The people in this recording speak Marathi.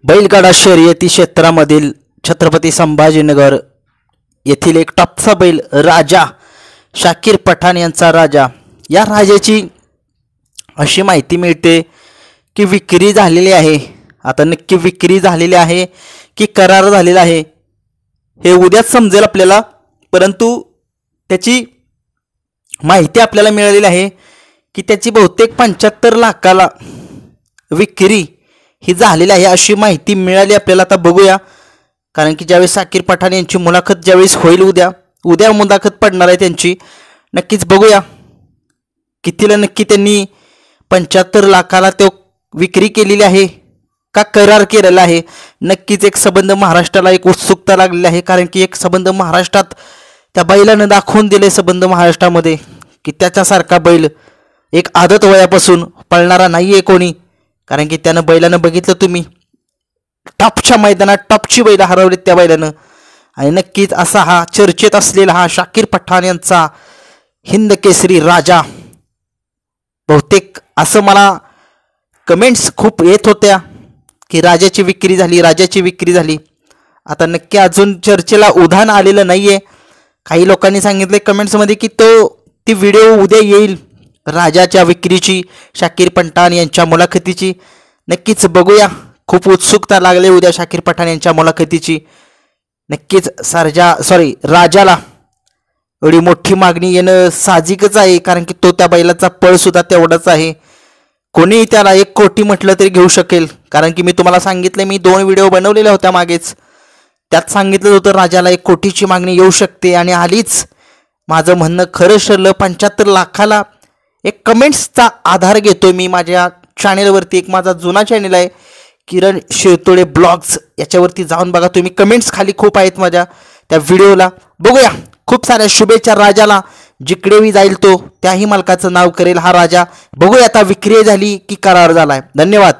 बैलगाडा शर्यती क्षेत्रामधील छत्रपती संभाजीनगर येथील एक टॉपचा बैल राजा शाकीर पठाण यांचा राजा। या राजाची अशी माहिती मिळते की विक्री झालेली आहे। आता नक्की विक्री झालेली आहे की करार झालेला आहे हे उद्याच समजेल आपल्याला, परंतु त्याची माहिती आपल्याला मिळालेली आहे की त्याची बहुतेक 75 लाखाला विक्री ही झालेली आहे अशी माहिती मिळाली आपल्याला। आता बघूया, कारण की ज्यावेळेस शाकीर पठाण यांची मुलाखत ज्यावेळेस होईल उद्या मुलाखत पडणार आहे त्यांची, नक्कीच बघूया कितीला नक्की त्यांनी 75 लाखाला तो विक्री केलेली आहे का करार केलेला आहे। नक्कीच एक संबंध महाराष्ट्राला एक उत्सुकता लागलेली आहे, कारण की एक संबंध महाराष्ट्रात त्या बैलानं दाखवून दिले संबंध महाराष्ट्रामध्ये की त्याच्यासारखा बैल एक आदत वयापासून पळणारा नाही आहे कोणी, कारण की त्यानं बैलानं बघितलं तुम्ही टॉपच्या मैदानात टॉपची बैल हरवलीत त्या बैलानं। आणि नक्कीच असा हा चर्चेत असलेला हा शाकीर पठाण यांचा हिंद केसरी राजा, बहुतेक असं मला कमेंट्स खूप येत होत्या की राजाची विक्री झाली। आता नक्की अजून चर्चेला उधाण आलेलं नाही आहे। काही लोकांनी सांगितले कमेंट्समध्ये की ती व्हिडिओ उद्या येईल राजाच्या विक्रीची, शाकीर पठाण यांच्या मुलाखतीची। नक्कीच बघूया, खूप उत्सुकता लागली उद्या शाकीर पठाण यांच्या मुलाखतीची। नक्कीच राजाला एवढी मोठी मागणी येणं साहजिकच आहे, कारण की तो त्या बैलाचा पळसुद्धा तेवढाच आहे। कोणीही त्याला 1 कोटी म्हटलं तरी घेऊ शकेल, कारण की मी तुम्हाला सांगितलं, मी 2 व्हिडिओ बनवलेल्या होत्या मागेच, त्यात सांगितलं होतं राजाला 1 कोटीची मागणी येऊ शकते आणि आलीच। माझं म्हणणं खरं ठरलं। 75 लाखाला एक कमेंट्सचा आधार घेतो मी माझ्या चॅनेलवरती, एक माझा जुना चॅनेल आहे किरण शिरतोडे ब्लॉग्स, याच्यावरती जाऊन बघा तुम्ही। कमेंट्स खाली खूप आहेत माझ्या त्या व्हिडिओला। बघूया, खूप साऱ्या शुभेच्छा राजाला, जिकडेही जाईल तो त्याही मालकाचं नाव करेल हा राजा। बघूया आता विक्री झाली की करार झालाय। धन्यवाद।